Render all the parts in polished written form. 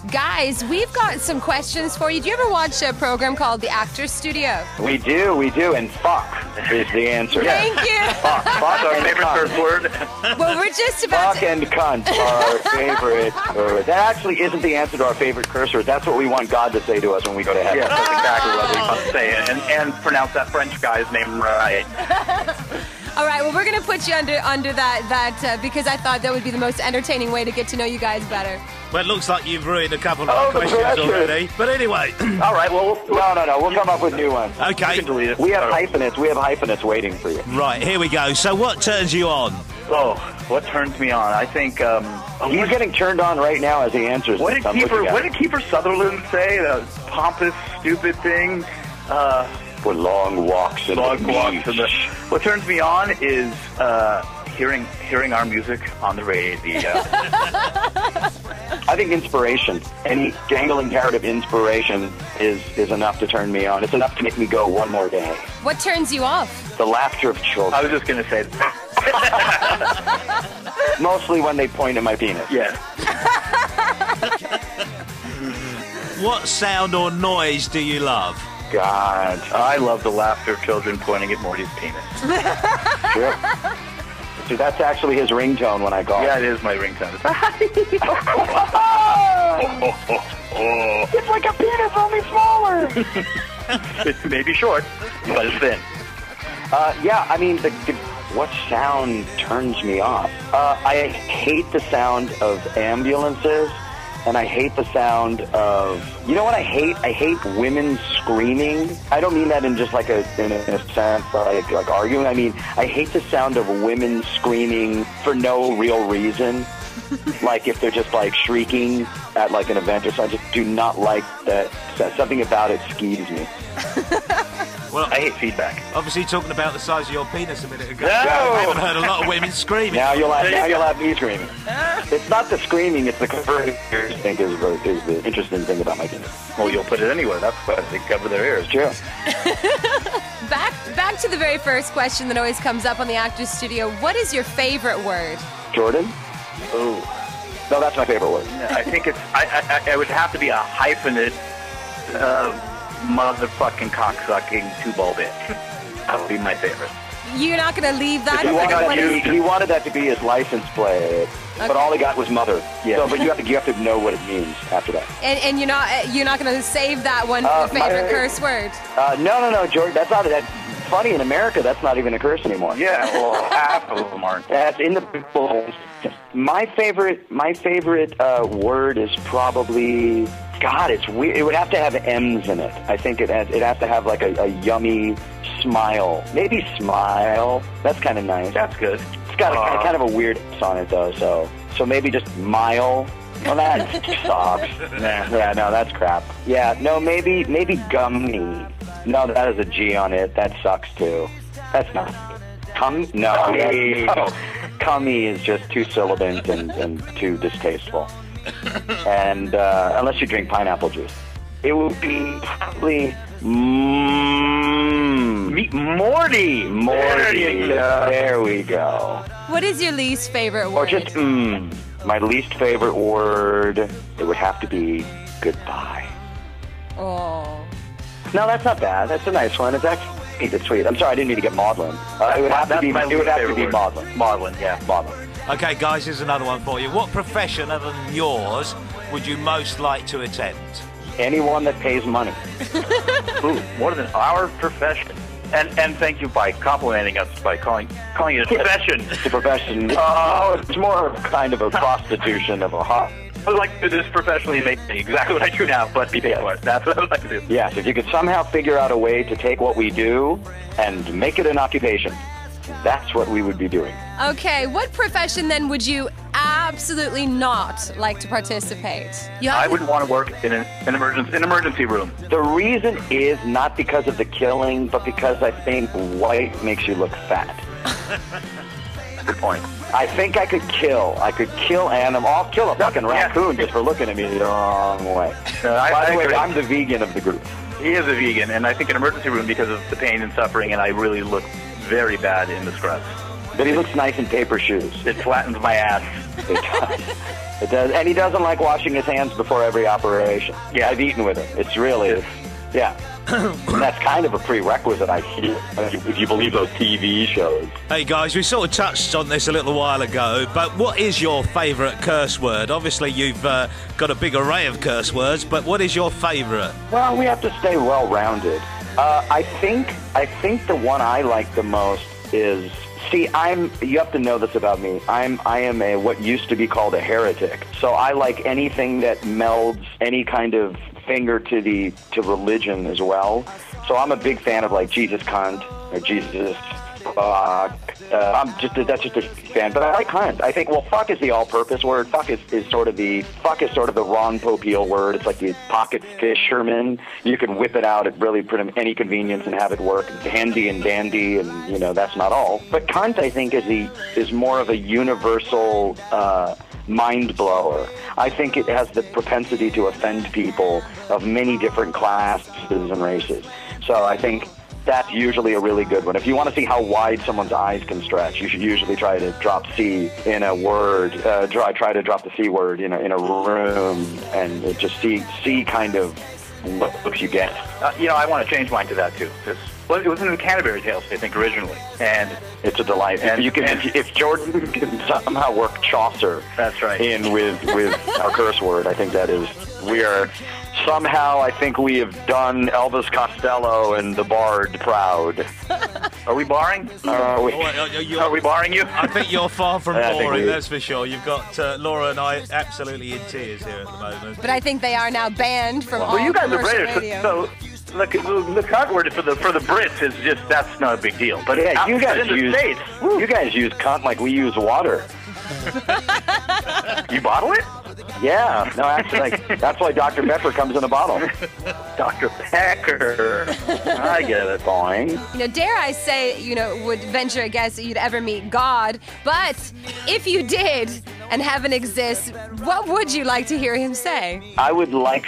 Guys, we've got some questions for you. Do you ever watch a program called The Actors Studio? We do, and fuck is the answer. Thank you. Fuck our favorite curse word. Well, we're just about fuck and cunt are our favorite word. That actually isn't the answer to our favorite curse word. That's what we want God to say to us when we go to heaven. Yeah, that's exactly what we want to say. And pronounce that French guy's name right. All right, well, we're going to put you under that because I thought that would be the most entertaining way to get to know you guys better. Well, it looks like you've ruined a couple of our questions already. But anyway. All right, well, no. We'll come up with new ones. Okay. We have hyphenates. We have hyphenates waiting for you. Right, here we go. So what turns you on? Oh, what turns me on? I think... he's getting turned on right now as he answers. What did Kiefer Sutherland say? The pompous, stupid thing? For long walks in the What turns me on is hearing our music on the radio. I think inspiration, any dangling carrot of inspiration is enough to turn me on. It's enough to make me go one more day. What turns you off? The laughter of children. I was just going to say that. Mostly when they point at my penis. Yes. What sound or noise do you love? God. I love the laughter of children pointing at Morty's penis. Sure. So that's actually his ringtone when I call. Yeah, it is my ringtone. It's like a penis, only smaller. It's maybe short, but it's thin. Yeah, I mean, what sound turns me off? I hate the sound of ambulances. And I hate the sound of... You know what I hate? I hate women screaming. I don't mean that in just like in a sense like arguing. I mean, I hate the sound of women screaming for no real reason. Like if they're just like shrieking at like an event or something. I just do not like that. Something about it skeeves me. Well, I hate feedback. Obviously talking about the size of your penis a minute ago. No! I haven't heard a lot of women screaming. Now you'll have me screaming. It's not the screaming, it's the converting ears, I think, is the interesting thing about my penis. Well, you'll put it anywhere. That's why they cover their ears. True. Back to the very first question that always comes up on the Actors Studio. What is your favorite word? Jordan? Oh. No, that's my favorite word. I think it's... I would have to be a hyphenate... motherfucking cocksucking two-ball bitch. That would be my favorite. You're not going to leave that? He wanted that to be his license plate, but all he got was mother. Yeah. So, but you have to know what it means after that. And you're not going to save that one for your favorite curse word? No, George. That's not that. Funny, in America, that's not even a curse anymore. Yeah, well, half of them aren't. That's in the people. My favorite word is probably... God, it's weird. It would have to have M's in it. I think it has to have like a yummy smile. Maybe smile. That's kind of nice. That's good. It's got kind of a weird S on it though. So maybe just mile. Well, that sucks. Yeah, no, that's crap. Yeah, no, maybe gummy. No, that has a G on it. That sucks too. That's not. Cummy is just too sibilant and too distasteful. And unless you drink pineapple juice, it would be probably Morty. There we go. What is your least favorite word? Or just my least favorite word. It would have to be goodbye. Oh. No, that's not bad. That's a nice one. It's actually sweet. I'm sorry, I didn't mean to get maudlin. It would have to be maudlin. Maudlin, yeah. Maudlin. Okay, guys, here's another one for you. What profession other than yours would you most like to attempt? Anyone that pays money. Ooh, more than our profession. And thank you by complimenting us by calling it a profession. It's a profession. It's more of kind of a prostitution of a hobby. I would like to do this professionally, make exactly what I do now, but be paid for it. That's what I would like to do. Yes, if you could somehow figure out a way to take what we do and make it an occupation, that's what we would be doing. Okay, what profession then would you absolutely not like to participate? I wouldn't want to work in an emergency room. The reason is not because of the killing, but because I think white makes you look fat. Good point. I think I could kill animals. I'll kill a fucking raccoon just for looking at me the wrong way. By the way, I'm the vegan of the group. He is a vegan, and I think an emergency room because of the pain and suffering, and I really look very bad in the scrubs. But he looks nice in paper shoes. It flattens my ass. It does. It does, and he doesn't like washing his hands before every operation. Yeah, I've eaten with him. It's really, yeah. And that's kind of a prerequisite, I hear, if you believe those TV shows. Hey guys, we sort of touched on this a little while ago, but what is your favourite curse word? Obviously you've got a big array of curse words, but what is your favourite? Well, we have to stay well-rounded. I think the one I like the most is, see, you have to know this about me. I am a what used to be called a heretic. So I like anything that melds any kind of finger to religion as well. So I'm a big fan of like Jesus cunt or Jesus fuck. That's just a fan, but I like cunt. I think, well, fuck is the all-purpose word. Fuck is sort of the Ron Popeil word. It's like the pocket fisherman. You can whip it out at really pretty any convenience and have it work. It's handy and dandy, and that's not all. But cunt, I think, is more of a universal mind blower. I think it has the propensity to offend people of many different classes and races. So I think that's usually a really good one. If you want to see how wide someone's eyes can stretch, you should usually try to drop C in a word. Try to drop the C word in a room, and just see kind of what looks you get. I want to change mine to that too. Well, it was in the Canterbury Tales, I think, originally, and it's a delight. And if Jordan can somehow work Chaucer, that's right, in with our curse word, I think we are. Somehow, I think we have done Elvis Costello and the Bard proud. Are we barring? Are we barring you? I think you're far from boring, that's for sure. You've got Laura and I absolutely in tears here at the moment. But I think they are now banned from all you guys are commercial British, radio. so look, the cunt word for the Brits is just, that's not a big deal. But yeah, you guys use cunt like we use water. You bottle it? Yeah. No, actually, that's why Dr. Pepper comes in a bottle. Dr. Pepper. I get it. Fine. Dare I say, would venture a guess that you'd ever meet God, but if you did and heaven exists, what would you like to hear him say? I would like,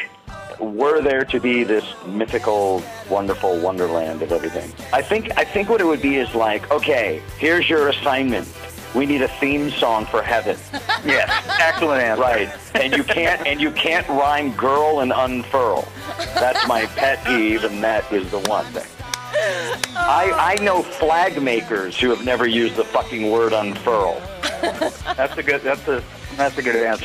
were there to be this mythical, wonderful wonderland of everything. I think what it would be is like, okay, here's your assignment. We need a theme song for heaven. Yes, excellent answer. Right, and you can't rhyme girl and unfurl. That's my pet peeve, and that is the one thing. I know flag makers who have never used the fucking word unfurl. That's a good answer.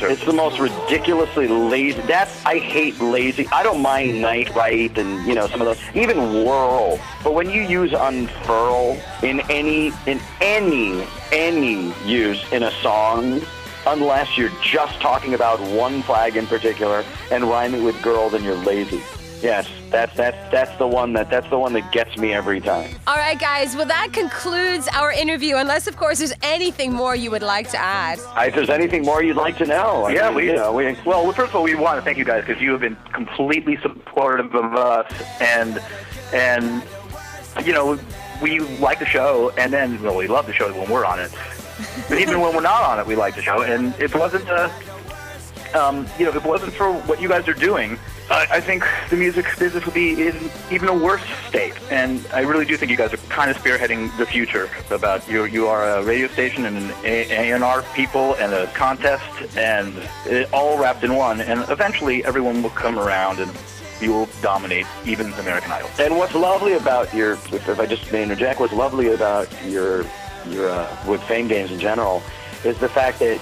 It's the most ridiculously lazy. I hate lazy. I don't mind night right and some of those, even whirl. But when you use unfurl in any use in a song, unless you're just talking about one flag in particular and rhyming with girl, then you're lazy. Yes, that's the one that gets me every time. All right, guys. Well, that concludes our interview. Unless, of course, there's anything more you would like to add. If there's anything more you'd like to know, well, first of all, we want to thank you guys because you have been completely supportive of us, and we like the show, and then we love the show when we're on it. But even when we're not on it, we like the show, and if it wasn't if it wasn't for what you guys are doing, I think the music business would be in even a worse state. And I really do think you guys are kind of spearheading the future. About you are a radio station and an A&R people and a contest, and it all wrapped in one. And eventually, everyone will come around and you will dominate even American Idol. And what's lovely about if I just may interject, what's lovely about your with Fame Games in general is the fact that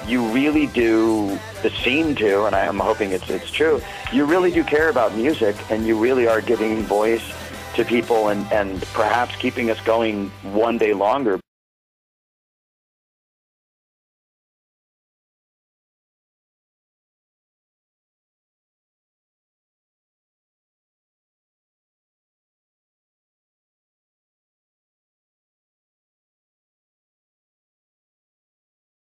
you really do seem to, and I'm hoping it's true, you really do care about music, and you really are giving voice to people and perhaps keeping us going one day longer